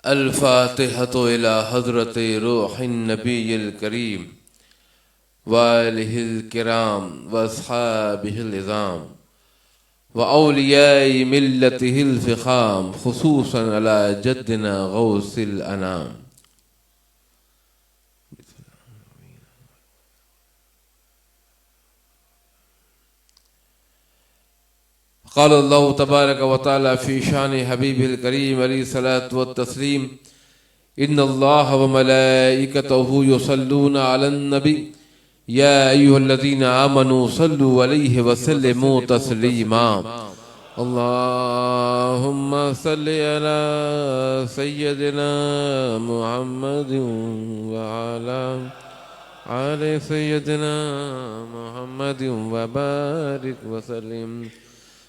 अल-फातिहतु इला हज़रति रूहिन नबिय्यिल करीम व आलिहिल किराम व अस्हाबिहिल इज़ाम व औलियाए मिल्लतिहिल फ़िख़ाम ख़ुसूसन अला जद्दिना गौसिल अनाम। क़ाल अल्लाहु तबारक व तआला फ़ी शान हबीबिल करीम अलैहिस्सलातु व तस्लीम इन्नल्लाह व मलाइकतहु युसल्लूना अलन नबी या अय्युहल्लज़ीना आमनू सल्लु अलैहि व सल्लिमू तस्लीमा। अल्लाहुम्मा सल्लि अला सय्यदिना मुहम्मदिन व अला आलि सय्यदिना मुहम्मदिन व बारिक व सल्लिम।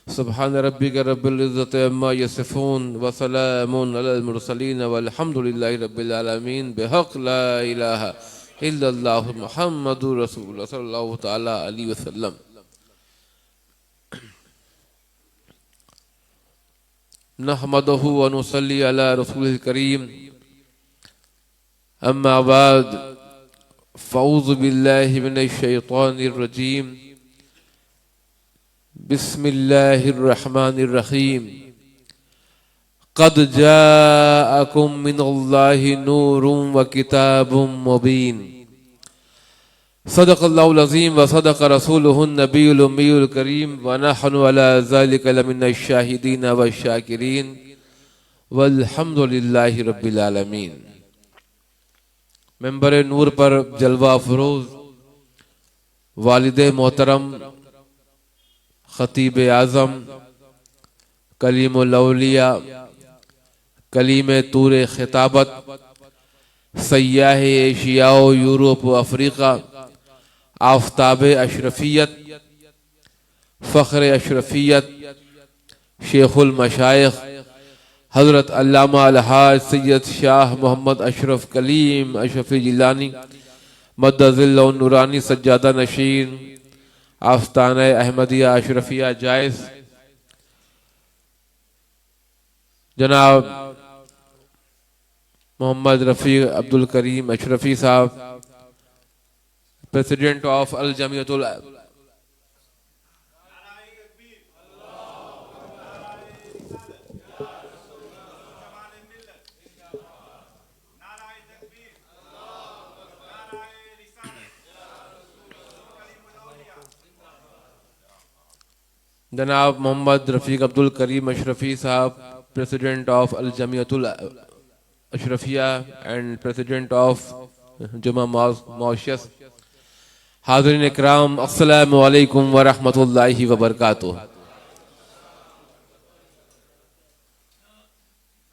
सुब्हान रब्बिका रब्बिल इज़्ज़ति अम्मा यसिफून व सलामुन अलल मुरसलीन वल्हम्दुलिल्लाहि रब्बिल आलमीन बिहक़्क़ि ला इलाहा इल्लल्लाहु मुहम्मदुर रसूलुल्लाह सल्लल्लाहु तआला अलैहि वसल्लम। नहमदुहु व नुसल्ली अला रसूलिल करीम अम्मा बाद फ़अऊज़ु बिल्लाहि मिनश शैतानिर रजीम बिस्मिल्लाहिर रहमानिर रहीम। क़द जाअकुम मिनल्लाहि नूरुन व किताबुम मुबीन। सदक़ल्लाहुल अज़ीम व सदक़ रसूलुहुन नबियुल उम्मियुल करीम व नहनु अला ज़ालिका लमिनश शाहिदीन व शाकिरीन वल्हम्दुलिल्लाहि रब्बिल आलमीन। मेंबर नूर पर जलवा फरोज वालिदे मोहतरम खतीब आज़म कलीमुल औलिया कलीम तूरे खिताबत सय्याह एशिया यूरोप व अफ्रीका आफताब अशरफियत फ़ख्र अशरफियत शेखुल मशाइख हज़रत अल्लामा अलहाज सैयद शाह मोहम्मद अशरफ कलीम अशरफी जिलानी मद्दज़िल्लहु नूरानी सज्जादा नशीन आस्ताना अहमदिया अशरफिया जायज़ जनाब मोहम्मद रफ़ी अब्दुल करीम अशरफी साहब प्रेसिडेंट ऑफ अल जमियतुल जनाब मोहम्मद रफ़ीक Abdul Karim Ashrafi Sahab president of Al Jamiatul Ashrafia and president of Juma Mauritius. हाज़रीन इकराम अस्सलामु अलैकुम व रहमतुल्लाहि व बरकातुहू।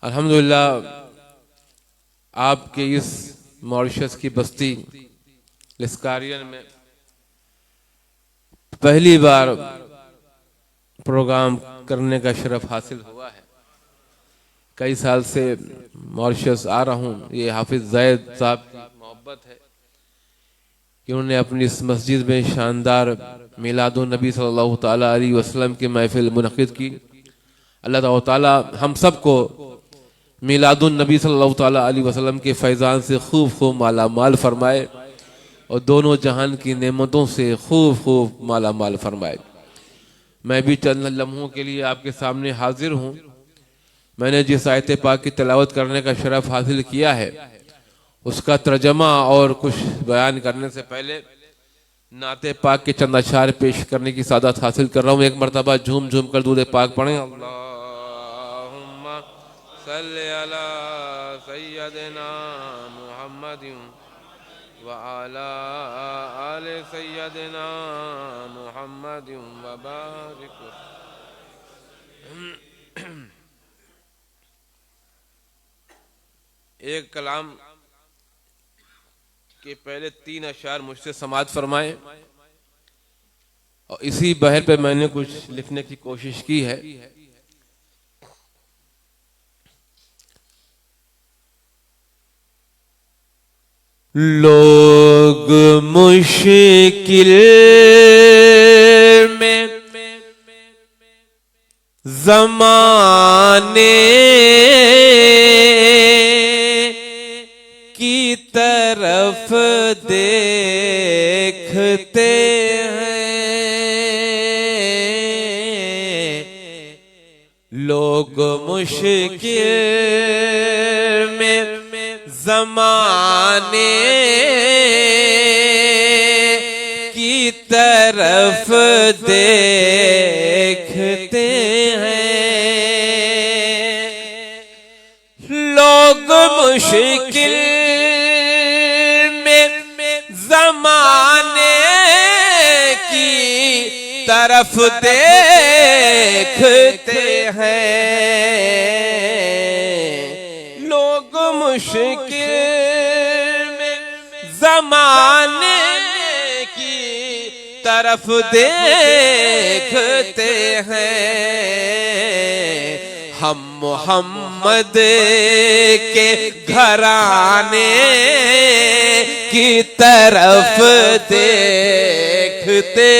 अल्हम्दुलिल्लाह आपके इस मॉरिशस की बस्ती लिस्कारियन में पहली बार प्रोग्राम करने का शरफ हासिल हुआ है। कई साल से मॉरिशस आ रहा हूँ। ये हाफिज ज़ैद साहब की मोहब्बत है कि उन्होंने अपनी इस मस्जिद में शानदार मिलादुन नबी सल्लल्लाहु ताला अलैहि वसल्लम की महफिल मुनक़िद की। अल्लाह ताला हम सब को मिलादुन नबी सल्लल्लाहु ताला अलैहि वसल्लम के फैज़ान से खूब खूब माला माल फरमाए और दोनों जहान की नेमतों से खूब खूब माला माल फरमाए। मैं भी चंद लम्हों के लिए आपके सामने हाजिर हूँ। मैंने जिस आयत पाक की तिलावत करने का शरफ हासिल किया है उसका तर्जमा और कुछ बयान करने से पहले नाते पाक के चंद अशार पेश करने की सादत हासिल कर रहा हूँ। एक मरतबा झूम झूम कर दूध पाक पढ़ें। अल्लाहुम्मा सल्लि अला सय्यदिना मुहम्मदिन व अला आलि सय्यदिना मुहम्मदिन व बारिक। एक कलाम के पहले 3 अशार मुझसे समाअत फरमाए और इसी बहर पे मैंने कुछ लिखने की कोशिश की है। लोग मुश्किल में ज़माने की तरफ देखते हैं। लोग मुश्किल में ज़माने की तरफ देखते हैं। लोग मुश्किल में ज़माने की तरफ देखते हैं। लोग मुश्किल में ज़माने की तरफ देखते हैं। हम मोहम्मद के घराने की तरफ देखते।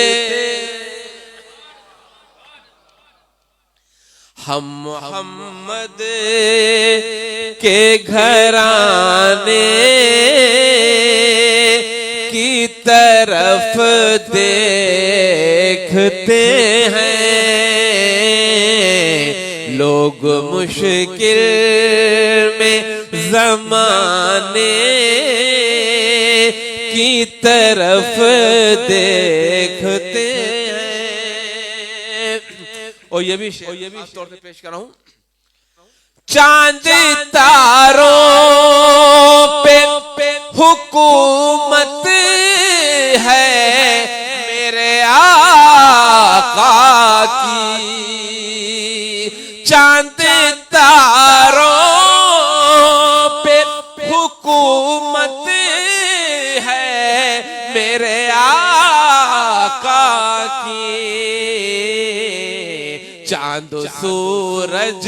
हम मोहम्मद के घराने की तरफ देखते हैं। लोग मुश्किल में ज़माने की तरफ देखते हैं। और ये भी तौर पे पेश कर रहा हूं। चांद तारों पे हुकूमत है मेरे आका की। चांद तारों पे हुकूमत है मेरे आका की। चांद सूरज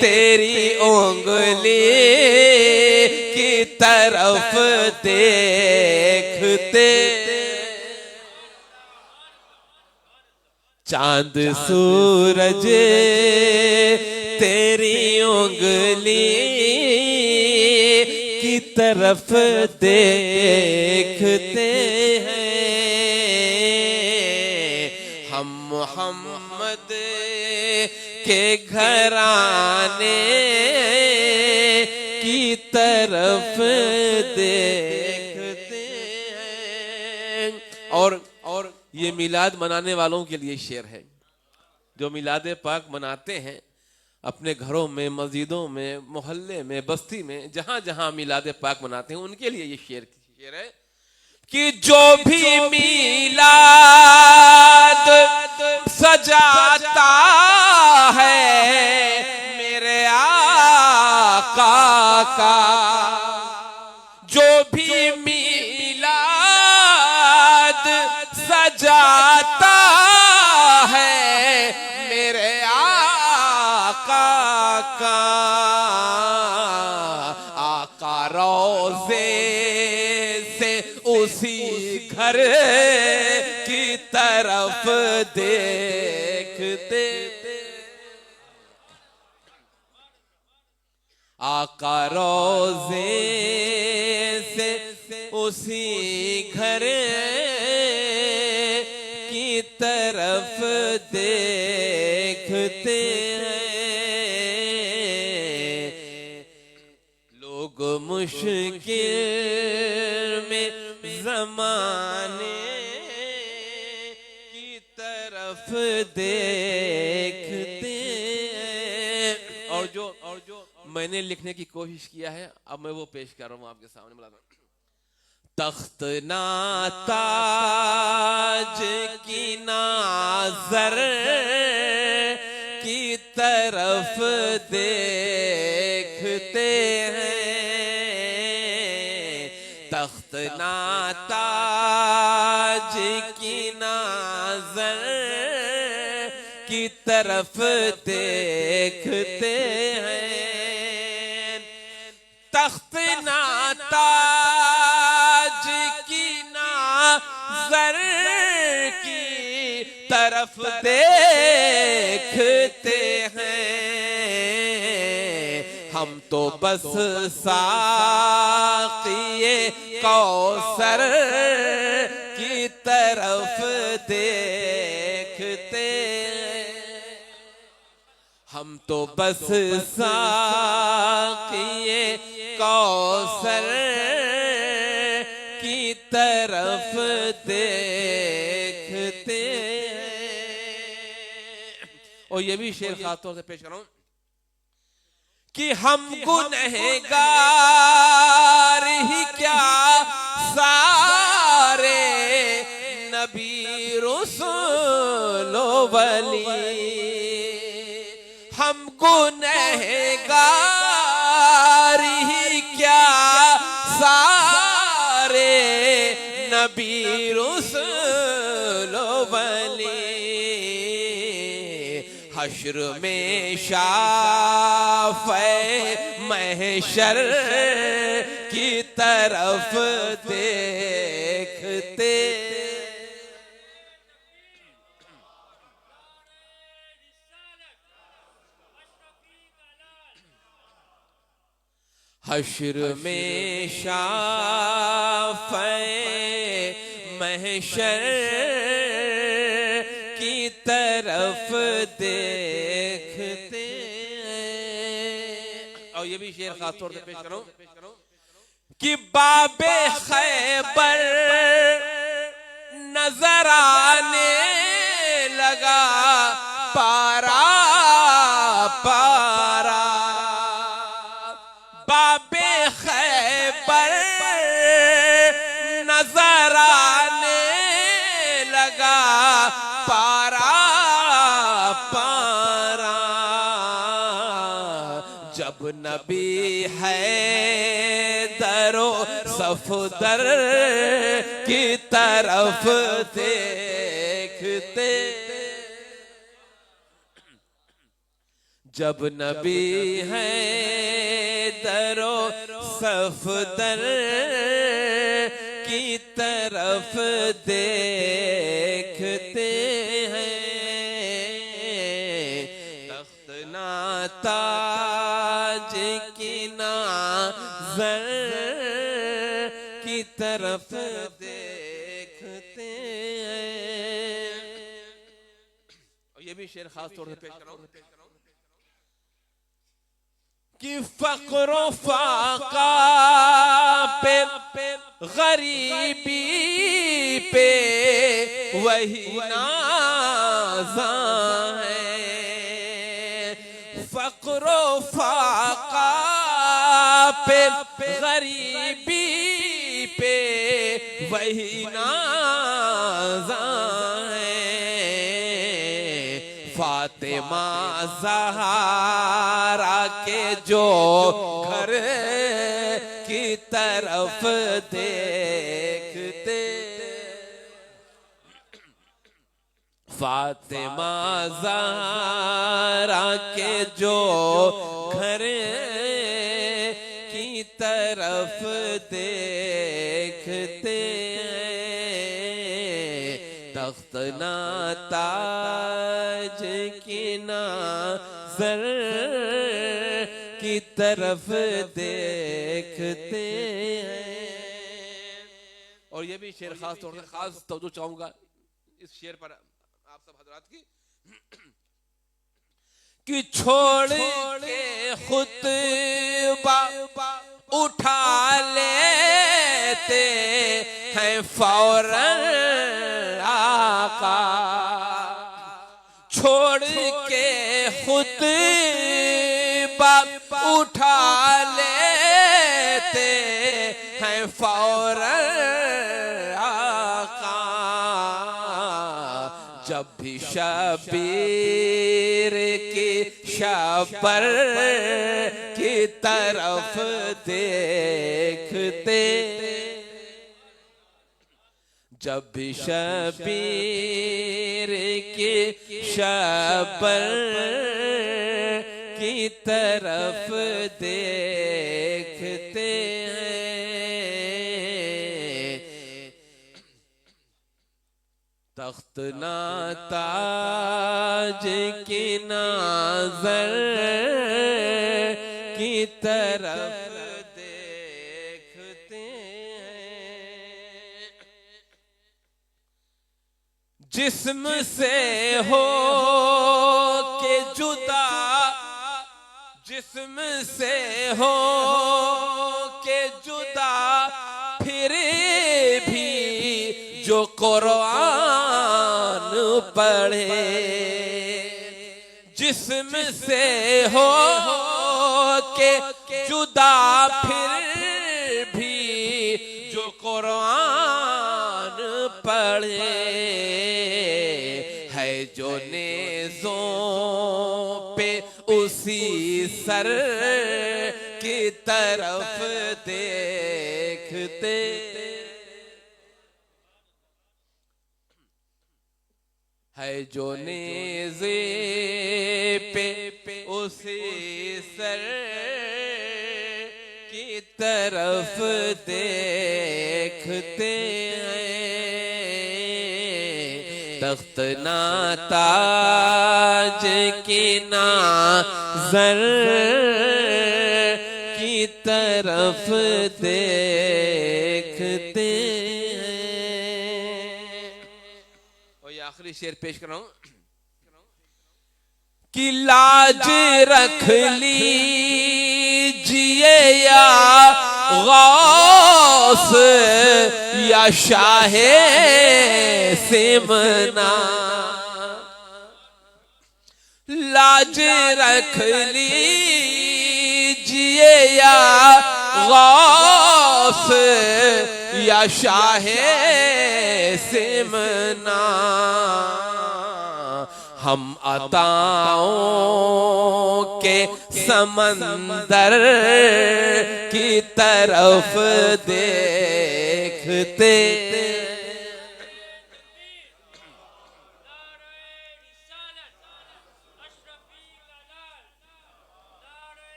तेरी उंगली की तरफ देखते। चांद सूरज तेरी उंगली की तरफ देखते हैं। हम मोहम्मद के घराने की तरफ देखते हैं। और ये मिलाद मनाने वालों के लिए शेर है। जो मिलाद पाक मनाते हैं अपने घरों में, मस्जिदों में, मोहल्ले में, बस्ती में, जहां जहां मिलाद पाक मनाते हैं उनके लिए ये शेर है कि जो भी मिलाद सजाता है मेरे आका का। जो भी मिलाद सजाता है मेरे आका का। आका रोज़े से उसी घर की तरफ देखते। आका रोज़े से उसी घर की तरफ देखते हैं। लोग मुश्किल में ज़माने की तरफ देखते हैं। और जो मैंने लिखने की कोशिश किया है अब मैं वो पेश कर रहा हूँ आपके सामने। तख्त ना ताज की नाज़र की तरफ देखते हैं। तख्त ना ताज की नाज़र की तरफ देखते हैं। तख्त ना ताज की नाज़र की तरफ देखते हैं। हम तो बस साक़िए कौसर की तरफ देखते, हम तो बस साक़िए कौसर की तरफ देखते। और ये भी शेर खास तौर से पेश कर रहा हूं कि हम गुनहगार ही क्या सारे नबी रसूल वली, हम गुनहगार ही क्या सारे नबी रसूल वली, हश्र में शाफ़े महशर की तरफ देखते। हश्र में शाफ़े महशर की तरफ देखते। और ये भी शेर खास तौर से पेश करो कि बाबे खैबर नजर आने लगा पारा पारा, बाबे खैबर नजर आने लगा पारा पारा, जब नबी है दरो सफदर की तरफ देखते, जब नबी है दरो सफदर की तरफ देखते हैं, तख्त ना ताज की नाज़र की तरफ देखते हैं। और ये भी शेर खास तौर से पेश कर रहा हूं कि फ़क़्र फ़ाक़ा पे गरीबी पे वही नाज़ा है, फ़क़्र फ़ाक़ा पे गरीबी पे वही नाज़ा है, फ़ातिमा ज़हरा के जो घर की तरफ देखते, फ़ातिमा ज़हरा के जो घर की तरफ देखते हैं, तख्त ना ताज की नाज़र की तरफ देखते हैं। और ये भी शेर खास तौर से खास तवज्जो चाहूंगा इस शेर पर आप सब हजरात की कि छोड़ के खुतबा उठा लेते हैं फौरन आका, छोड़ के खुतबा उठा लेते हैं फौरन आका, जब भी शबीर की शबर की तरफ देखते, जब भी शबीर की शबर की तरफ देखते हैं, तख्त ना ताज की नाज़र की तरफ देखते हैं, जिस्म से हो के जुदा, जिस्म से हो के जुदा, फिर भी जो कुरान पढ़े, जिस्म से हो के जुदा, फिर भी जो कुरान पढ़े, है जो नेज़ों पे उसी सर की तरफ देखते, है जो नेज़े पे उसी सर की तरफ देखते हैं, तख्त ना ताज की नाज़र की तरफ देखते हैं। और ये आखिरी शेर पेश कर रहा हूं कि लाज रख लीजिए या गौस या शाहे सिमना, लाज रख लीजिए या गौस या शाहे सिमना, हम अताओं के समंदर की तरफ देखते,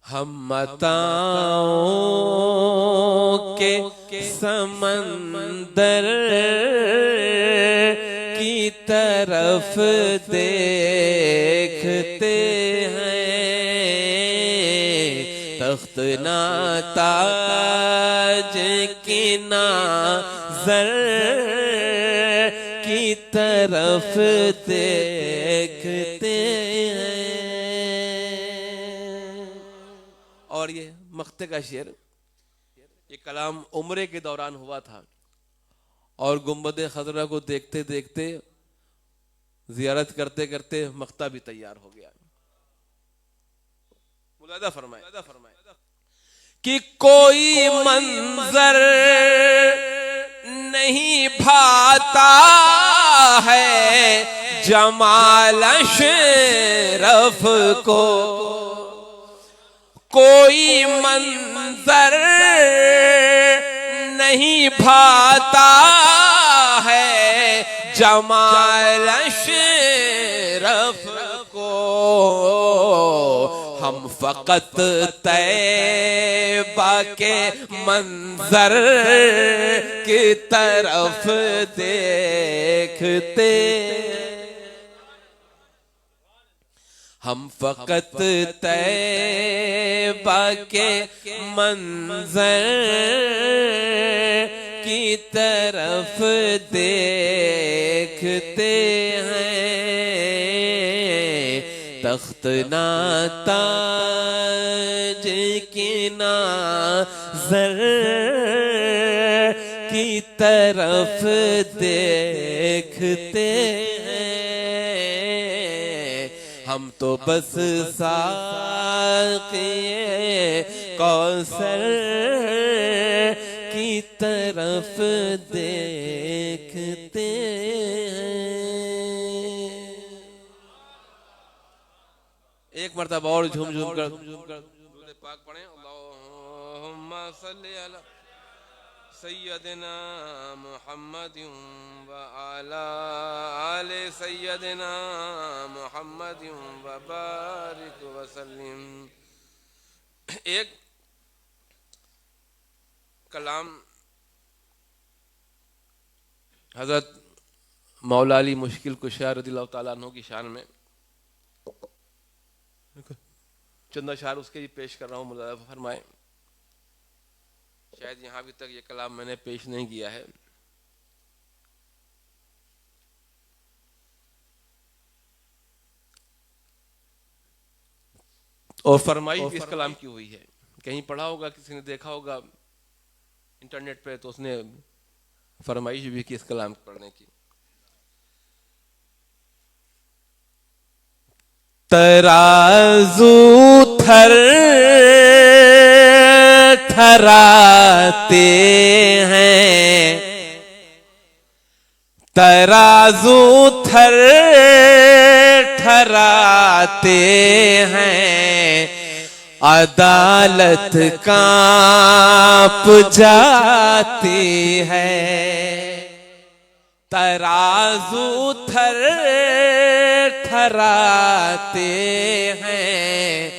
हम अताओं के समंदर की तरफ देखते हैं, तख्त ना ताज की नाज़र की तरफ देखते हैं। और ये मक्ते का शेर, ये कलाम उम्रे के दौरान हुआ था और गुंबद खजरा को देखते देखते, जियारत करते करते मक्ता भी तैयार हो गया। मुलादा फरमाए कि कोई मंजर नहीं भाता है जमाल अशरफ को, कोई मंजर नहीं भाता है जमाल अशरफ को, हम फकत तैबा के मंजर की तरफ देखते, हम फकत तैबा के मंजर की तरफ देखते हैं, तख्त ना ताज की नाज़र की तरफ देखते हैं, हम तो बस साक़िए कौसर की तरफ देखते हैं। एक मर्तबा और झूम झूम कर पाक पढ़े, अल्लाहुम्मा सल्ली अला सय्यदना मुहम्मदिन व अला आले सय्यदना मुहम्मदिन व बारिक व सल्लिम। एक कलाम हजरत मौला अली मुश्किल कुशा रज़ियल्लाहु ताला अन्हु की शान में चंद अशआर उसके ही पेश कर रहा हूँ। मुलाज़ा फरमाए, शायद यहाँ अभी तक ये कलाम मैंने पेश नहीं किया है। और फरमाइश भी इस कलाम की हुई है, कहीं पढ़ा होगा, किसी ने देखा होगा इंटरनेट पे, तो उसने फरमाइश भी की इस कलाम पढ़ने की। तराजू थर थराते हैं, तराजू थर थराते हैं, अदालत कांप जाती है। तराजू थर थराते हैं,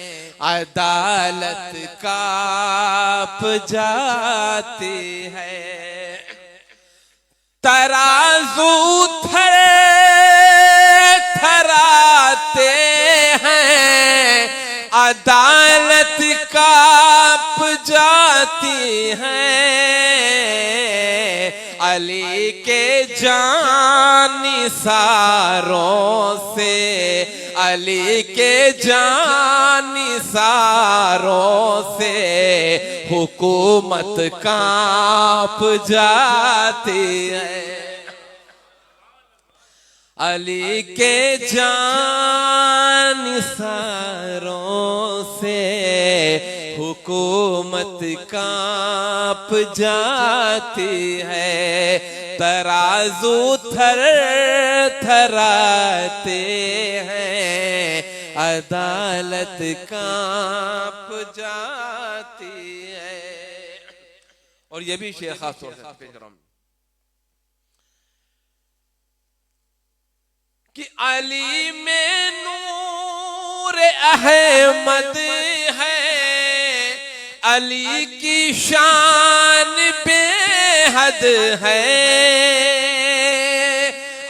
अदालत कांप जाती है। तराजू थर थराते हैं, अदालत कांप जाती है। अली के जानिसारों से, अली के जानिसारों से हुकूमत कांप जाती है। अली के जानिसारों से हुकूमत कांप जाती है। तराजू थर थराते हैं, अदालत कांप जाती है। और ये भी शेर खास तौर से पेश कर रहा हूं कि अली में नूर अहमद है, अली की शान बेहद है।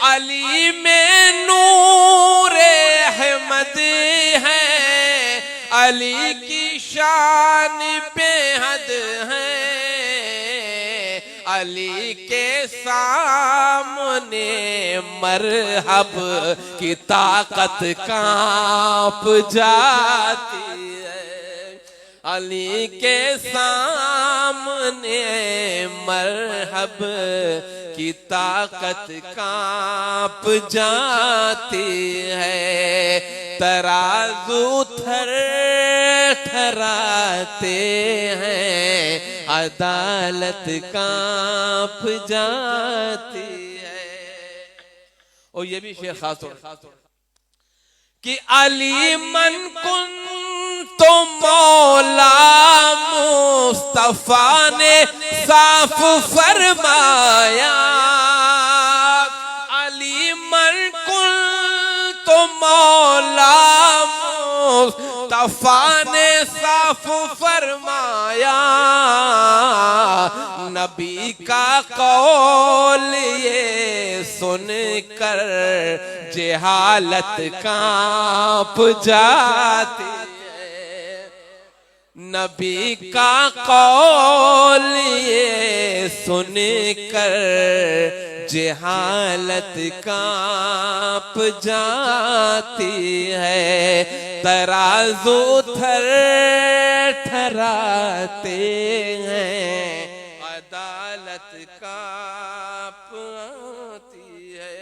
अली में नूर अहमद है, अली की शान बेहद है। अली के सामने मरहब की ताकत कांप जाती है। अली के सामने मरहब की ताकत कांप जाती है। तराजू थर थराते हैं, अदालत कांप जाती है। और ये भी शेर खास तौर कि अली मन कुन तो मौला मुस्तफा ने साफ फरमाया। अली मन कुन तो मौला मुस्तफा ने साफ फरमाया। नबी का कौल ये सुनकर जेहालत कांप जाती है। नबी का कौल ये सुनकर जेहालत कांप जाती है। तराजू थर थराते हैं, अदालत कांप आती है।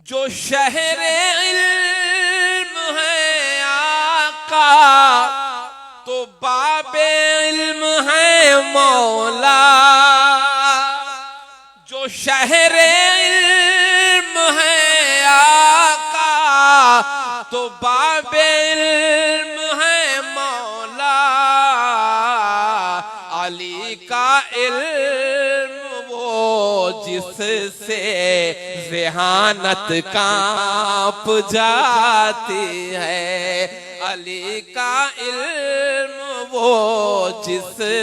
जो शहरे इल्म है आका, तो बाबे इल्म है मौला। जो शहरे इल्म है आका, तो बाबे इल्म है मौला। अली का इल्म वो जिससे ज़हानत कांप जाती है। अली का इल्म जिससे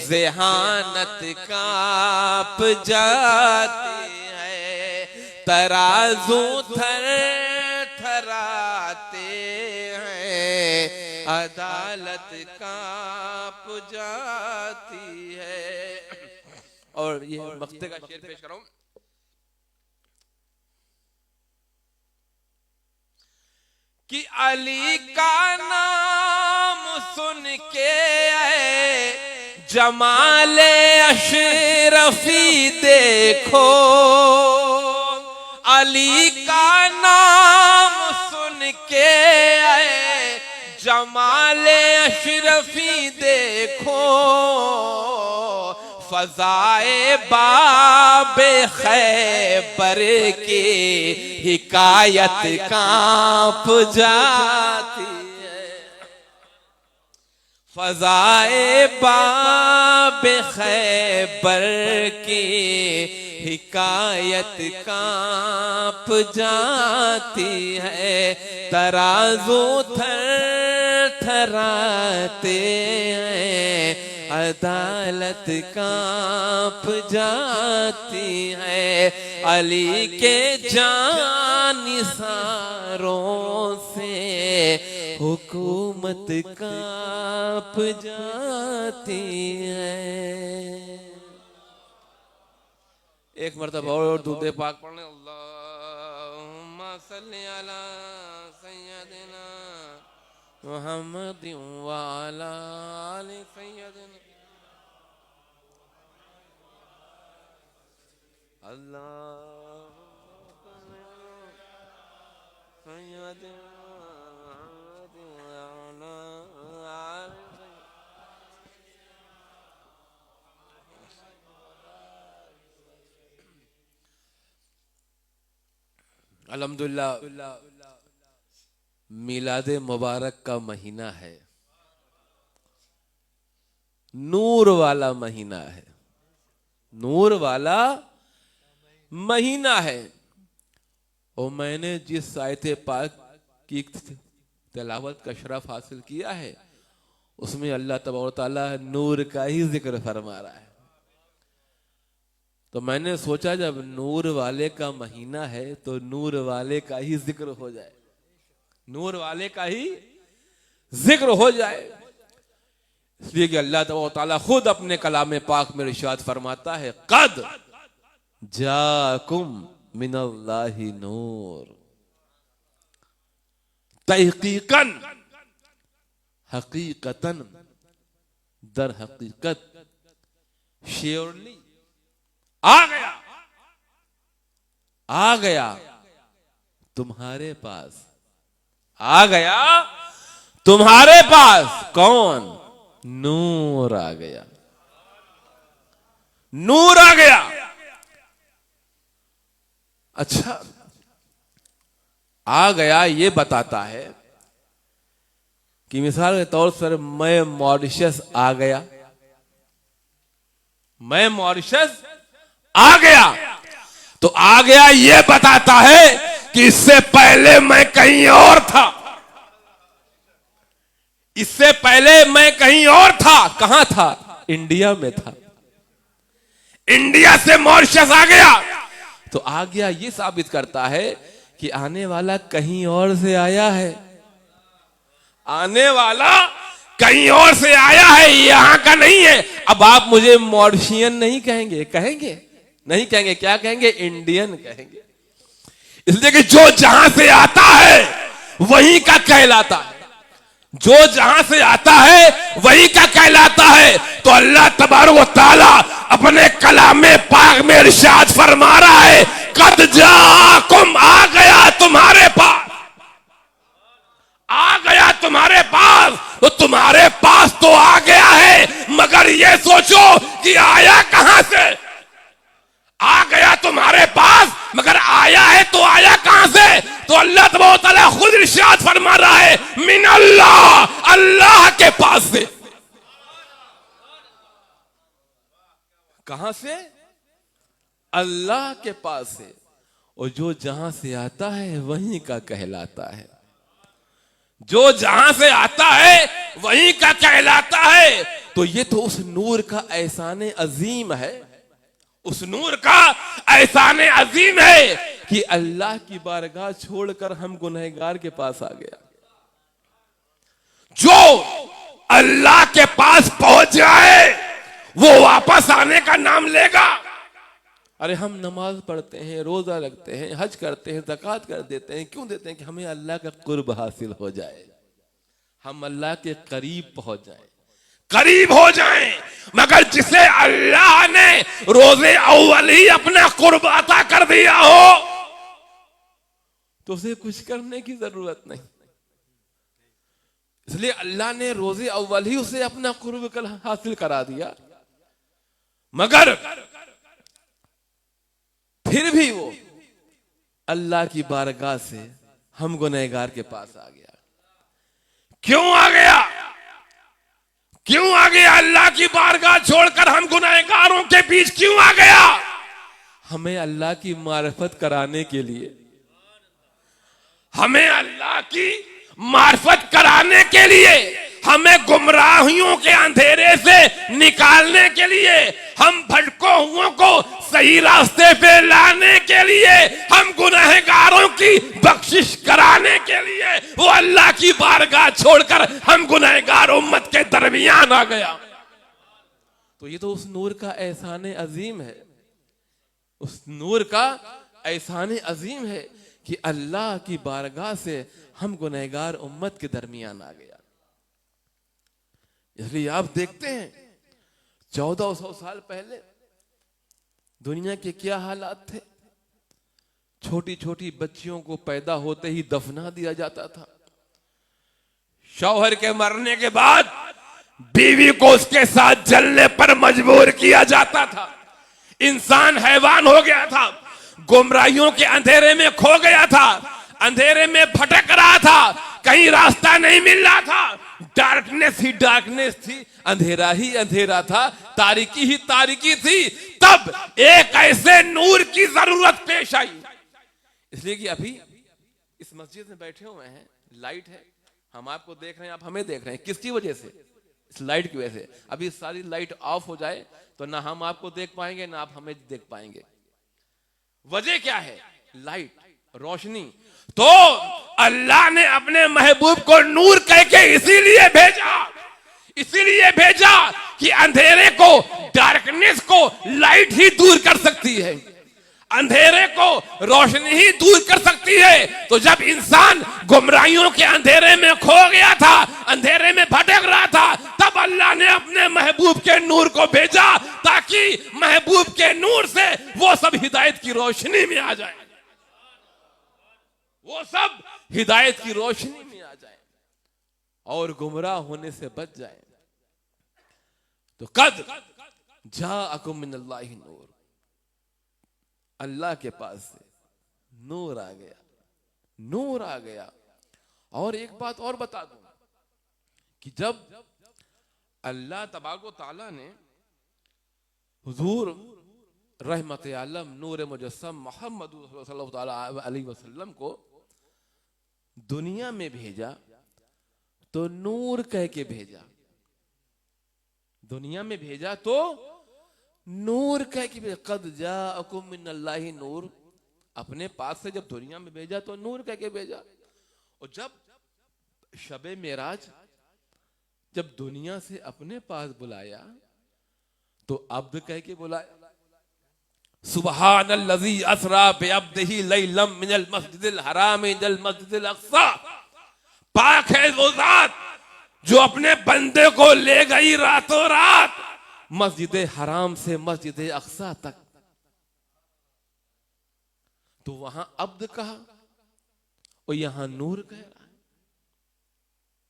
ज़हानत कांप जाती है, तराजू थर थराते हैं, अदालत कांप जाती है। और ये मक्ते का शेर पेश करूं। कि अली का नाम सुन के जमाले अशरफी देखो, अली का नाम सुन के जमाले अशरफी देखो, फजाए बाबे खैबर की हिकायत कांप जाती है, फजाए बाबे खैबर की हिकायत कांप जाती है, तराजू थर थराते हैं, अदालत कांप जाती है, अली के जानिसारों से हुकूमत कांप जाती है। एक मर्तबा और दूध पाक पढ़ने, अल्लाहुम्मा सल्ली अला सय्यदिना मुहम्मद व अला आलि सय्यदिना, अल्हम्दुलिल्लाह मिलाद मुबारक का महीना है, नूर वाला महीना है, नूर वाला महीना है। और मैंने जिस आयत पाक की तिलावत का शरफ हासिल किया है, उसमें अल्लाह तबारक तआला नूर का ही जिक्र फरमा रहा है। तो मैंने सोचा जब नूर वाले का महीना है तो नूर वाले का ही जिक्र हो जाए, नूर वाले का ही जिक्र हो जाए। इसलिए कि अल्लाह तबारक तआला खुद अपने कलाम पाक में इरशाद फरमाता है, कद जाकुम मिनल्लाहि नूर, तहकीकन हकीकतन दर हकीकत श्योरली आ गया तुम्हारे पास, आ गया तुम्हारे पास कौन? नूर आ गया, नूर आ गया। अच्छा, आ गया ये बताता है कि मिसाल के तौर पर मैं मॉरिशस आ गया, मैं मॉरिशस आ गया, तो आ गया ये बताता है कि इससे पहले मैं कहीं और था, इससे पहले मैं कहीं और था। कहां था? इंडिया में था। इंडिया से मॉरिशस आ गया, तो आ गया ये साबित करता है कि आने वाला कहीं और से आया है, आने वाला कहीं और से आया है, यहां का नहीं है। अब आप मुझे मॉरिशियन नहीं कहेंगे, कहेंगे नहीं कहेंगे, क्या कहेंगे? इंडियन कहेंगे। इसलिए कि जो जहां से आता है वहीं का कहलाता है, जो जहां से आता है वही का कहलाता है। तो अल्लाह तबारक व तआला अपने कलामे पाक में इरशाद फरमा रहा है, कद जाकुम, आ गया तुम्हारे पास, आ गया तुम्हारे पास। तो तुम्हारे पास तो आ गया है, मगर ये सोचो कि आया कहां से? आ गया तुम्हारे पास, मगर आया है तो आया कहां से? तो अल्लाह तबारक व तआला खुद इरशाद फरमा रहा है, मिन अल्लाह, अल्लाह के पास से। कहां से? अल्लाह के पास से। और जो जहां से आता है वहीं का कहलाता है, जो जहां से आता है वहीं का कहलाता है। तो ये तो उस नूर का एहसान अजीम है, उस नूर का एहसान अजीम है कि अल्लाह की बारगाह छोड़कर हम गुनहगार के पास आ गया। जो अल्लाह के पास पहुंच जाए वो वापस आने का नाम लेगा। अरे हम नमाज पढ़ते हैं, रोजा रखते हैं, हज करते हैं, ज़कात कर देते हैं, क्यों देते हैं? कि हमें अल्लाह का कुर्ब हासिल हो जाए, हम अल्लाह के करीब पहुंच जाएं, करीब हो जाएं। मगर जिसे अल्लाह ने रोजे अव्वल ही अपना कुर्ब अता कर दिया हो तो उसे कुछ करने की जरूरत नहीं। इसलिए अल्लाह ने रोजे अव्वल ही उसे अपना कुर्ब हासिल करा दिया। मगर फिर भी वो अल्लाह की बारगाह से हम गुनहगार के पास आ गया। क्यों आ गया? क्यों आ गया? अल्लाह की बारगाह छोड़कर हम गुनहगारों के बीच क्यों आ गया? हमें अल्लाह की मारिफत कराने के लिए, हमें अल्लाह की मारिफत कराने के लिए, हमें गुमराहियों के अंधेरे से निकालने के लिए, हम भटको हुओं को सही रास्ते पे लाने के लिए, हम गुनहगारों की बख्शिश कराने के लिए वो अल्लाह की बारगाह छोड़कर हम गुनहगार उम्मत के दरमियान आ गया। तो ये तो उस नूर का एहसान अजीम है, उस नूर का एहसान अजीम है कि अल्लाह की बारगाह से हम गुनहगार उम्मत के दरमियान आ गया। इसलिए आप देखते हैं 1400 साल पहले दुनिया के क्या हालात थे। छोटी छोटी बच्चियों को पैदा होते ही दफना दिया जाता था। शौहर के मरने के बाद बीवी को उसके साथ जलने पर मजबूर किया जाता था। इंसान हैवान हो गया था, गुमराहियों के अंधेरे में खो गया था, अंधेरे में भटक रहा था, कहीं रास्ता नहीं मिल रहा था। डार्कनेस ही डार्कनेस थी, अंधेरा ही अंधेरा था, तारीकी ही तारीकी थी। तब एक ऐसे नूर की जरूरत पेश आई। इसलिए कि अभी इस मस्जिद में बैठे हुए हैं, लाइट है, हम आपको देख रहे हैं, आप हमें देख रहे हैं। किसकी वजह से? इस लाइट की वजह से। अभी सारी लाइट ऑफ हो जाए तो ना हम आपको देख पाएंगे ना आप हमें देख पाएंगे। वजह क्या है? लाइट, रोशनी। तो अल्लाह ने अपने महबूब को नूर कह के इसीलिए भेजा कि अंधेरे को, डार्कनेस को लाइट ही दूर कर सकती है, अंधेरे को रोशनी ही दूर कर सकती है। तो जब इंसान गुमराहियों के अंधेरे में खो गया था, अंधेरे में भटक रहा था, तब अल्लाह ने अपने महबूब के नूर को भेजा ताकि महबूब के नूर से वो सब हिदायत की रोशनी में आ जाए, वो सब हिदायत की रोशनी में आ जाए और गुमराह होने से बच जाए। तो कद जाअकुम मिनल्लाहि नूर, अल्लाह के पास से नूर आ गया, नूर आ गया। और एक बात और बता दूं कि जब अल्लाह तबारक ताला ने हुजूर रहमत आलम नूर मुजस्सम मोहम्मद सल्लल्लाहु अलैहि वसल्लम को दुनिया में भेजा तो नूर कह के भेजा, दुनिया में भेजा तो नूर कह के भेजा। कद जाअकुम मिनल्लाहि नूर, अपने पास से जब दुनिया में भेजा तो नूर कह के भेजा। और जब शबे मेराज जब दुनिया से अपने पास बुलाया तो अब्द कह के बुलाया। सुबहानल्लज़ी असरा बिअब्दिही लैलम मिनल मस्जिदिल हराम इलल मस्जिदिल अक़सा, पाक है वो जात जो अपने बंदे को ले गई रातों रात मस्जिद हराम से मस्जिद अक़सा तक। तो वहां अब्द कहा और यहां नूर कह रहा है,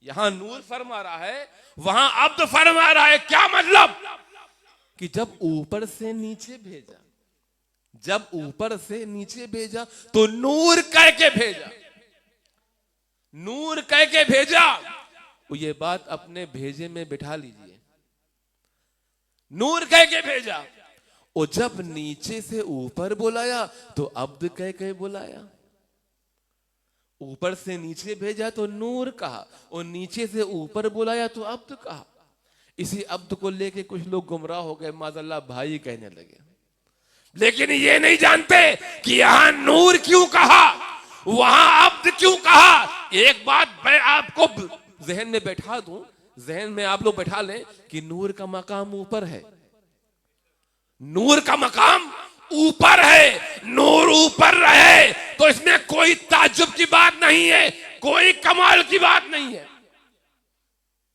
यहां नूर फरमा रहा है, वहां अब्द फरमा रहा है। क्या मतलब? कि जब ऊपर से नीचे भेजा, जब ऊपर से नीचे भेजा तो नूर कह के भेजा, नूर कह के भेजा। ये बात अपने भेजे में बिठा लीजिए, नूर कह के भेजा। और जब नीचे से ऊपर बुलाया तो अब्द कह के बुलाया। ऊपर से नीचे भेजा तो नूर कहा, और नीचे से ऊपर बुलाया तो अब्द कहा। इसी अब्द को लेके कुछ लोग गुमराह हो गए, माज़अल्लाह भाई कहने लगे। लेकिन ये नहीं जानते कि यहां नूर क्यों कहा, वहां अब्द क्यों कहा। एक बात मैं आपको जहन में बैठा दूं, जहन में आप लोग बैठा लें कि नूर का मकाम ऊपर है। नूर का मकाम ऊपर है, नूर ऊपर रहे तो इसमें कोई ताज्जुब की बात नहीं है, कोई कमाल की बात नहीं है।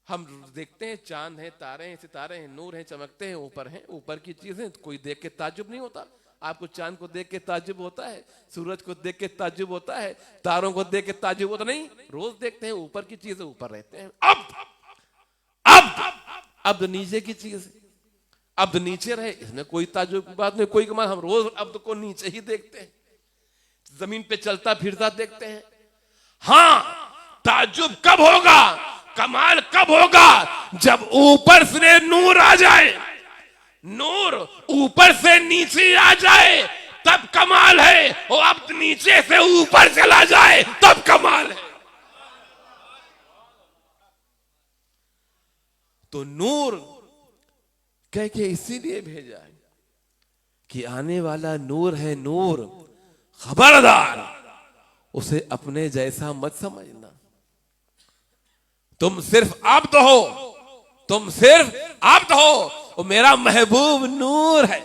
हम देखते हैं चांद है, तारे हैं, सितारे हैं, नूर हैं, चमकते हैं, ऊपर हैं, ऊपर की चीजें, कोई देख के ताज्जुब नहीं होता। आपको चांद को देख के ताज्जुब होता है, सूरज को देख के ताज्जुब होता है, तारों को देख के ताज्जुब होता नहीं। रोज देखते हैं ऊपर की चीजें ऊपर रहते हैं। अब नीचे की चीज, अब नीचे रहे, इसमें कोई ताज्जुब की बात नहीं, कोई कमाल। हम रोज अब को नीचे ही देखते हैं, जमीन पे चलता फिरता देखते हैं। हाँ, ताज्जुब कब होगा, कमाल कब होगा, जब ऊपर से नूर आ जाए, नूर ऊपर से नीचे आ जाए तब कमाल है, और अब नीचे से ऊपर चला जाए तब कमाल है। तो नूर कह के इसीलिए भेजा है कि आने वाला नूर है नूर, खबरदार उसे अपने जैसा मत समझना। तुम सिर्फ अब्द हो, तुम सिर्फ अब्द हो, और मेरा महबूब नूर है,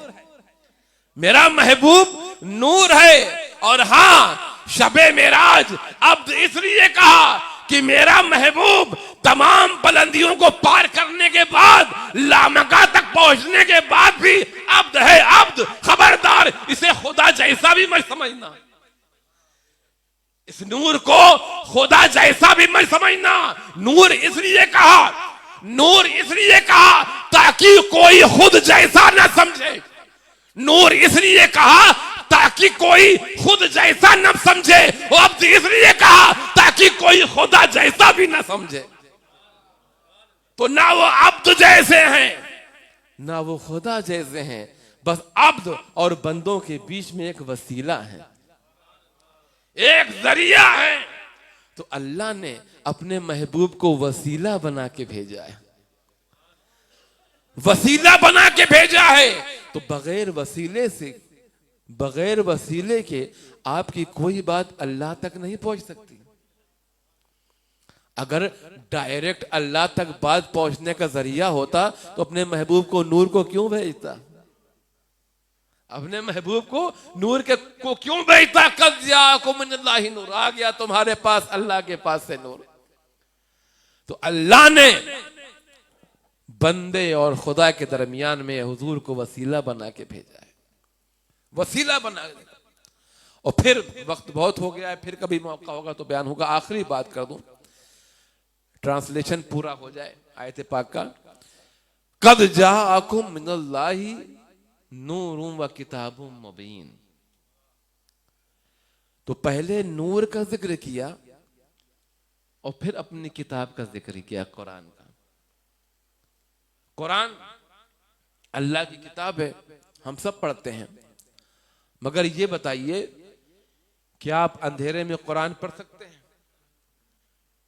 मेरा महबूब नूर है। और हां, शबे मेराज अब्द इसलिए कहा कि मेरा महबूब तमाम बुलंदियों को पार करने के बाद, लामका तक पहुंचने के बाद भी अब्द है, अब्द। खबरदार इसे खुदा जैसा भी मत समझना, इस नूर को खुदा जैसा भी मत समझना। नूर इसलिए कहा, नूर इसलिए कहा ताकि कोई खुद जैसा ना समझे, नूर इसलिए कहा ताकि कोई खुद जैसा न समझे, और अब्द इसलिए कहा ताकि कोई खुदा जैसा भी ना समझे। तो ना वो अब्द जैसे हैं, ना वो खुदा जैसे हैं, बस अब्द और बंदों के बीच में एक वसीला है, एक जरिया है। तो अल्लाह ने अपने महबूब को वसीला बना के भेजा है, वसीला बना के भेजा है। तो बगैर वसीले से, बगैर वसीले के आपकी कोई बात अल्लाह तक नहीं पहुंच सकती। अगर डायरेक्ट अल्लाह तक बात पहुंचने का जरिया होता तो अपने महबूब को नूर को क्यों भेजता, अपने महबूब को नूर के को क्यों भेजता। कद जाकुम मिनल्लाहि नूर, आ गया तुम्हारे पास अल्लाह के पास से नूर। तो अल्लाह ने बंदे और खुदा के दरमियान में हुजूर को वसीला बना के भेजा है, वसीला बना। और फिर वक्त बहुत हो गया है, फिर कभी मौका होगा तो बयान होगा। आखिरी बात कर दूं, ट्रांसलेशन पूरा हो जाए आयत पाक का। कद जाअकुम मिनल्लाहि नूरुम व किताबुम मुबीन। तो पहले नूर का जिक्र किया और फिर अपनी किताब का जिक्र किया, कुरान का। कुरान अल्लाह की किताब है, हम सब पढ़ते हैं, मगर ये बताइए क्या आप अंधेरे में कुरान पढ़ सकते हैं?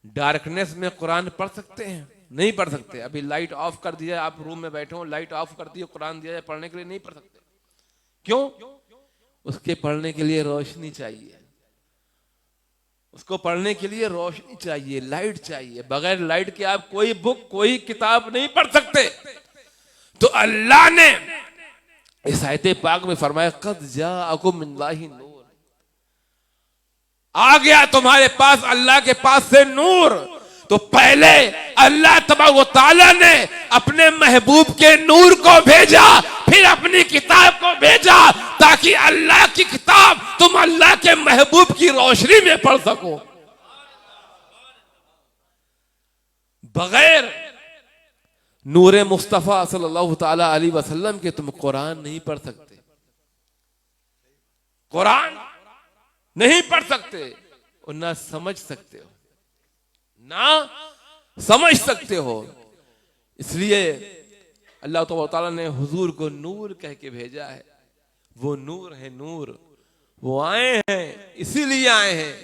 डार्कनेस में कुरान पढ़ सकते हैं? नहीं पढ़ सकते। अभी लाइट ऑफ कर दिया, आप रूम में बैठे हो, लाइट ऑफ कर दी, कुरान दिया जाए पढ़ने के लिए, नहीं पढ़ सकते। क्यों? उसके पढ़ने के लिए रोशनी चाहिए, उसको पढ़ने के लिए रोशनी चाहिए, लाइट चाहिए। बगैर लाइट के आप कोई बुक, कोई किताब नहीं पढ़ सकते। तो अल्लाह ने इस आयत पाक में फरमाया कद जाअकुम मिनल्लाहि नूर, आ गया तुम्हारे पास अल्लाह के पास से नूर। तो पहले अल्लाह तबारक व तआला ने अपने महबूब के नूर को भेजा, फिर अपनी किताब को भेजा, ताकि अल्लाह की किताब तुम अल्लाह के महबूब की रोशनी में पढ़ सको। बगैर नूरे मुस्तफा सल्लल्लाहु ताला अलैहि वसल्लम के तुम कुरान नहीं पढ़ सकते, कुरान नहीं पढ़ सकते और ना समझ सकते हो, ना समझ सकते हो। इसलिए अल्लाह ताला ने हुजूर को नूर कह के भेजा है। वो नूर है नूर, वो आए हैं इसीलिए आए हैं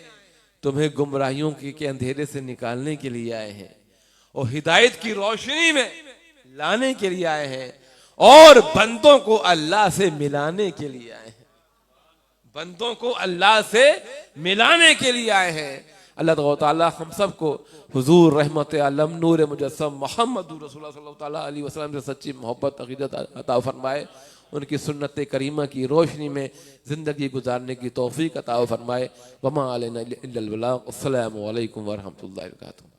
तुम्हें गुमराहियों के अंधेरे से निकालने के लिए आए हैं और हिदायत की रोशनी में लाने के लिए आए हैं और बंदों को अल्लाह से मिलाने के लिए आए हैं। बंदों को अल्लाह से मिलाने के लिए आए हैं। अल्लाह ताला हम सबको हुजूर रहमत आलम नूर मुजस्सम मोहम्मद रसूलुल्लाह सल्लल्लाहु अलैहि वसल्लम से सच्ची मोहब्बत अकीदत अता फरमाए, उनकी सुन्नत करीमा की रोशनी में ज़िंदगी गुजारने की तौफीक अता फरमाए। वमा अलैना इल्लल बलाग। अस्सलामु अलैकुम व रहमतुल्लाहि व बरकातुहू।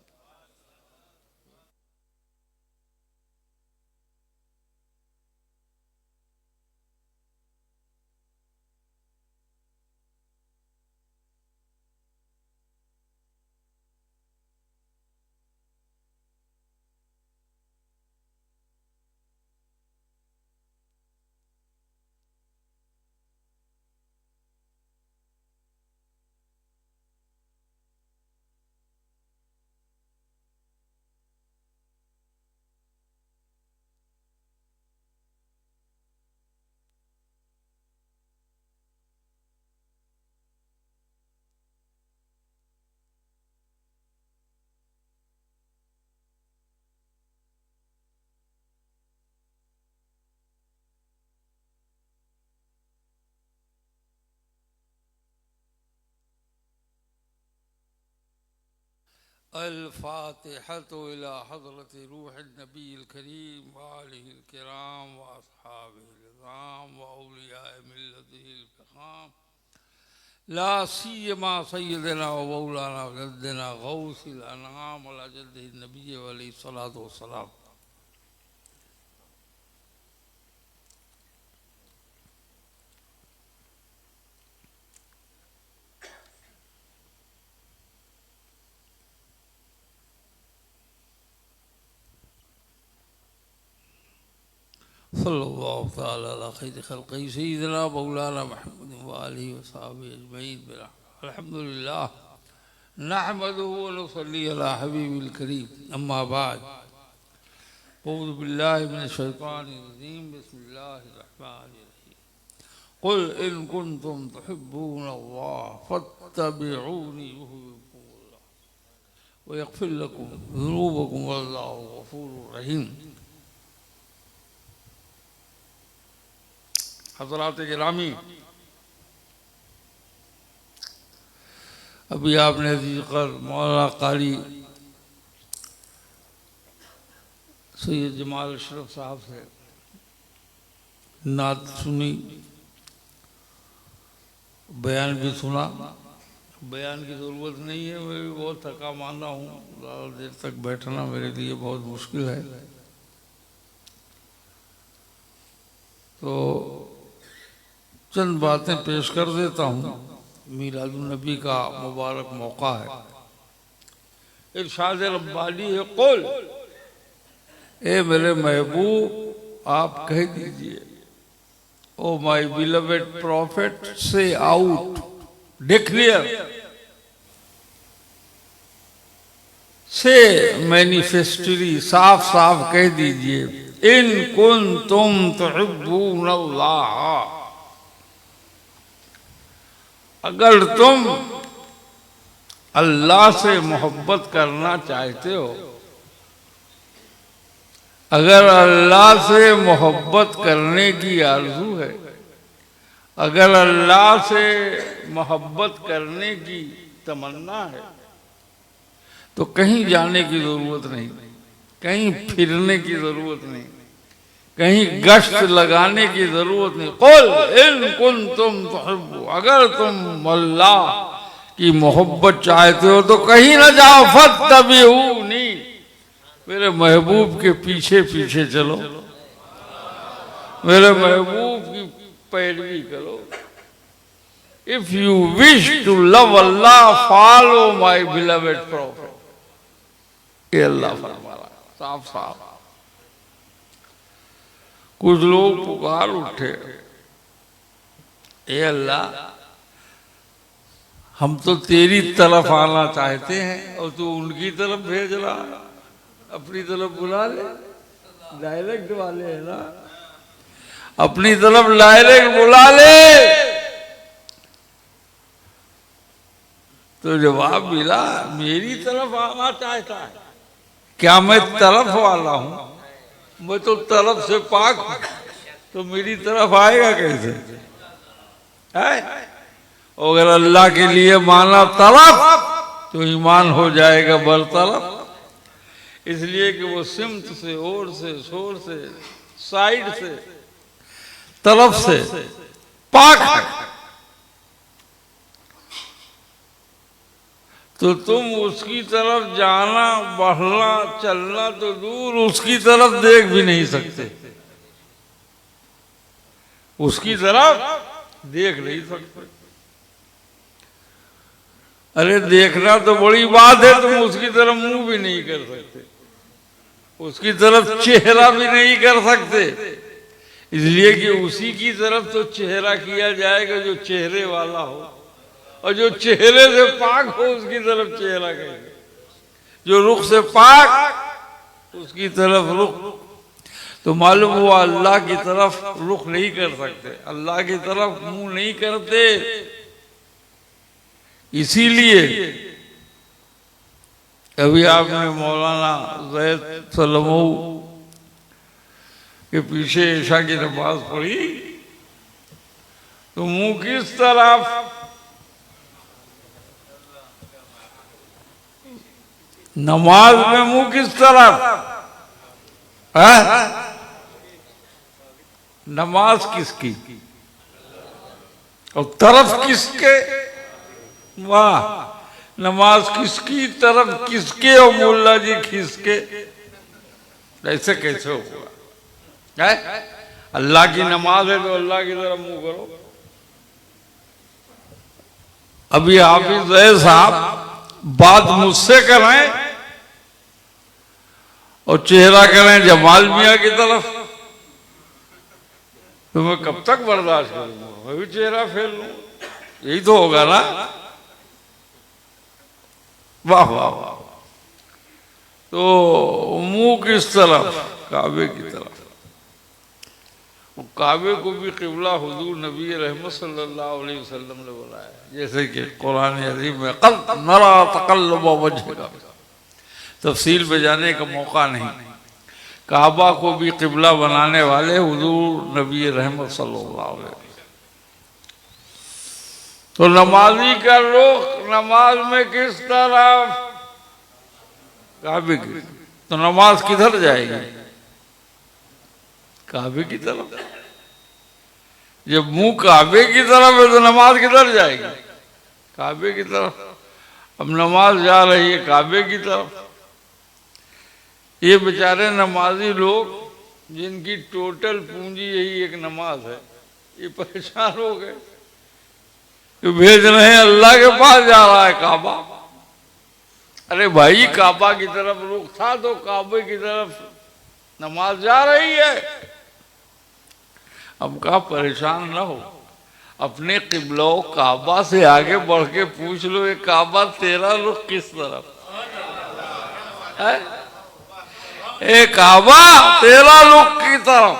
अल-फातिहतु इला हज़रति रूहिन नबील करीम व आलिहिल किराम व अस्हाबिहिल किराम व औलियाए मिल्लतिहिल फ़ख़ाम ला सियमा सय्यदना व मौलाना जद्दना गौसिल अनाम अला जद्दिहिन नबी अलैहि सलातो व सलाम। सल्लल्लाहु तआला अला खैरि खल्क़ि सय्यिदना मौलाना मुहम्मद व आलिहि व सहाबिहि अजमईन। अल्हम्दुलिल्लाह नहमदुहु व नुसल्ली अला हबीबिल करीम। अम्मा बाद अऊज़ु बिल्लाहि मिनश शैतानिर रजीम। बिस्मिल्लाहिर रहमानिर रहीम। कुल इन कुंतुम तुहिब्बूनल्लाह फत्तबिऊनी युहब्बुकुमुल्लाह व यग़फिर लकुम ज़ुनूबकुम वल्लाहु गफ़ूरुर रहीम। हज़रात गिरामी, अभी आपने ज़िक्र मौलाना कारी सैयद जमाल अशरफ साहब से नात सुनी, बयान भी सुना। बयान की ज़रूरत नहीं है, मैं भी बहुत थका मांदा हूँ, ज़्यादा देर तक बैठना मेरे लिए बहुत मुश्किल है। तो चंद बातें पेश कर देता हूँ। मीलादुन नबी का मुबारक मौका है। इरशाद रब्बानी है, कुल ए मेरे महबूब आप कह दीजिए, ओ माय बिलवेड प्रॉफिट से आउट, डिक्लेयर, से मैनिफेस्टली, साफ साफ कह दीजिए, इन कुंतुम तुहिब्बूनल्लाह, अगर तुम अल्लाह से मोहब्बत करना चाहते हो, अगर अल्लाह से मोहब्बत करने की आरज़ू है, अगर अल्लाह से मोहब्बत करने की तमन्ना है, तो कहीं जाने की ज़रूरत नहीं, कहीं फिरने की ज़रूरत नहीं, कहीं गश्त लगाने की ज़रूरत नहीं। कुल इन कुंतुम तुहिब्बू, अगर तुम अल्लाह की मोहब्बत चाहते हो तो कहीं ना जाओ, फत्तबिऊनी, मेरे महबूब के पीछे पीछे चलो, मेरे महबूब की पैरवी करो। If you wish to love Allah follow my beloved prophet. ये अल्लाह फरमा रहा है साफ साफ। कुछ लोग पुकार उठे, ए अल्लाह हम तो तेरी तरफ आना चाहते हैं और तू उनकी तरफ भेज रहा, अपनी तरफ बुला ले, डायरेक्ट वाले है ना, अपनी तरफ डायरेक्ट बुला ले। तो जवाब मिला मेरी तरफ आना चाहता है। क्या मैं तरफ वाला हूं? मैं तो तरफ से पाक हूं, तो मेरी तरफ आएगा कैसे? है? अगर अल्लाह के लिए माना तरफ तो ईमान हो जाएगा बरतरफ। इसलिए कि वो सिमत से, ओर से, शोर से, साइड से, तरफ से पाक है। तो तुम उसकी तरफ जाना, बढ़ना, चलना तो दूर, उसकी तरफ देख भी नहीं सकते। उसकी तरफ देख नहीं सकते। अरे देखना तो बड़ी बात है, तुम उसकी तरफ मुंह भी नहीं कर सकते, उसकी तरफ चेहरा भी नहीं कर सकते। इसलिए कि उसी की तरफ तो चेहरा किया जाएगा जो चेहरे वाला हो, और जो चेहरे से पाक हो उसकी तरफ चेहरा कहेंगे। जो रुख से पाक उसकी तरफ रुख। तो मालूम हुआ अल्लाह की तरफ रुख नहीं कर सकते, अल्लाह की तरफ मुंह नहीं करते। इसीलिए अभी आपने मौलाना ज़ैद सलमऊ के पीछे ईशा की नमाज पढ़ी, तो मुंह किस तरफ? नमाज में मुंह किस तरफ है? नमाज किसकी और तरफ किसके? वाह, नमाज किसकी तरफ किसके और मुल्ला जी किसके? ऐसे कैसे होगा? है? अल्लाह की नमाज है तो अल्लाह की तरफ मुंह करो। अभी हाफिज ज़ैद साहब बात मुझसे करें और चेहरा करें जमाल मियाँ की तरफ, तो मैं कब तक बर्दाश्त करूंगा? मैं भी चेहरा फेर लूं, यही तो होगा ना। वाह वाह वाह। तो मुंह किस तरफ? काबे की तरफ। काबे को भी क़िबला हुजूर नबी रहमत सल्लल्लाहु अलैहि वसल्लम ने बुलाया, जैसे कि कुरान अज़ीम में क़द नरा तक़ल्लुब वजहिका, तफसील पे जाने का मौका नहीं। काबा को भी क़िबला बनाने वाले हुजूर नबी रहमत सल्लल्लाहु अलैहि वसल्लम। तो नमाजी का रुख नमाज में किस तरफ? काबे की। तो नमाज किधर जाएगी? काबे की तरफ। जब मुंह काबे की तरफ है तो नमाज किधर जाएगी? काबे की तरफ। अब नमाज जा रही है काबे की तरफ। ये बेचारे नमाजी लोग जिनकी टोटल पूंजी यही एक नमाज है, ये परेशान हो गए कि भेज रहे हैं अल्लाह के पास जा रहा है काबा। अरे भाई, काबा की तरफ रुख था तो काबे की तरफ नमाज जा रही है। अब कहा परेशान ना हो, अपने क़िबला काबा से आगे बढ़ के पूछ लो, ये काबा तेरा रुख किस तरफ है? ए काबा तेरा रुख की तरफ।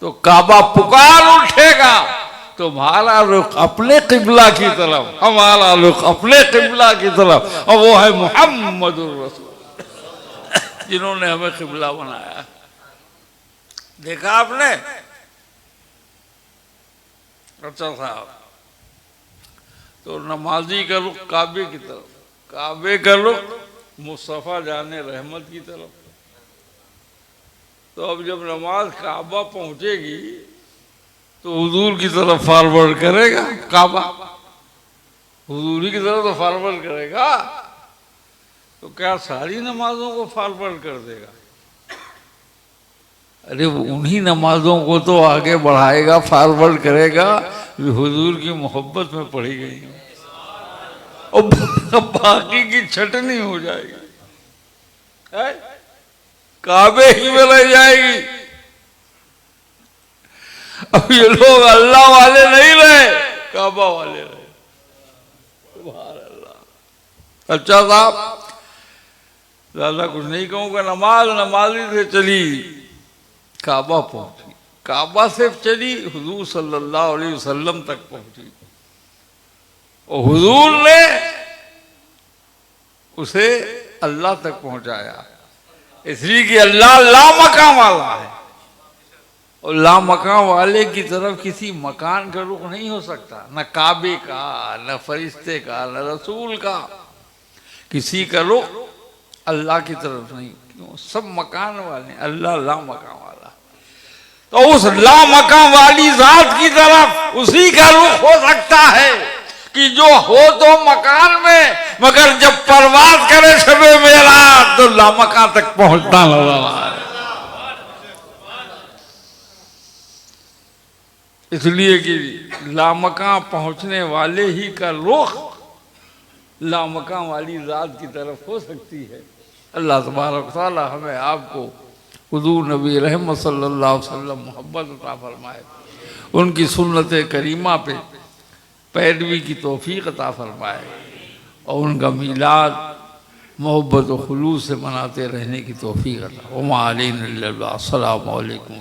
तो काबा पुकार उठेगा, तुम्हारा रुख अपने क़िबला की तरफ, हमारा रुख अपने क़िबला की तरफ, और वो है मुहम्मदुर रसूल, जिन्होंने हमें क़िबला बनाया। देखा आपने? अच्छा साहब, तो नमाजी का रुख काबे की तरफ, काबे का रुख मुस्तफ़ा जाने रहमत की तरफ। तो अब जब नमाज काबा पहुंचेगी तो हुजूर की तरफ फॉरवर्ड करेगा काबा, हुजूर की तरफ तो फॉरवर्ड करेगा। तो क्या सारी नमाजों को फॉरवर्ड कर देगा? अरे उन्हीं नमाजों को तो आगे बढ़ाएगा, फॉरवर्ड करेगा जो हुजूर की मोहब्बत में पढ़ी गई है, और बाकी की छटनी हो जाएगी, है? काबे ही में रह जाएगी। अब ये लोग अल्लाह वाले नहीं रहे, काबा वाले रहे। सुभान अल्लाह। अच्छा साहब, ज्यादा कुछ नहीं कहूँगा। नमाज नमाजी से चली काबा पहुंची, काबा से चली हुजूर सल्लल्लाहु अलैहि वसल्लम तक पहुंची, और हुजूर ने उसे अल्लाह तक पहुंचाया। इसलिए कि अल्लाह लामकान वाला है, और लामकान वाले की तरफ किसी मकान का रुख नहीं हो सकता, न काबे का, न फरिश्ते का, न रसूल का, किसी का रुख अल्लाह की तरफ नहीं। क्यों? सब मकान वाले, अल्लाह लामकान वाला। तो उस लामकान वाली जात की तरफ उसी का रुख हो सकता है कि जो हो तो मकान में, मगर जब परवाज करे शबे मेराज तो लामकान तक पहुंचना लगा है। इसलिए कि लामकान पहुंचने वाले ही का रुख लामकान वाली जात की तरफ हो सकती है। अल्लाह तबारक तआला हमें आपको हुजूर नबी रहमत सल्लल्लाहु अलैहि वसल्लम मोहब्बत अता फरमाए, उनकी सुन्नत करीमा पे पैरवी की तौफीक अता फरमाए, और उनका मीलाद मोहब्बत व खुलूस से मनाते रहने की तौफीक अता। वमा अलैना इल्ला अल बलाग। अस्सलामु अलैकुम।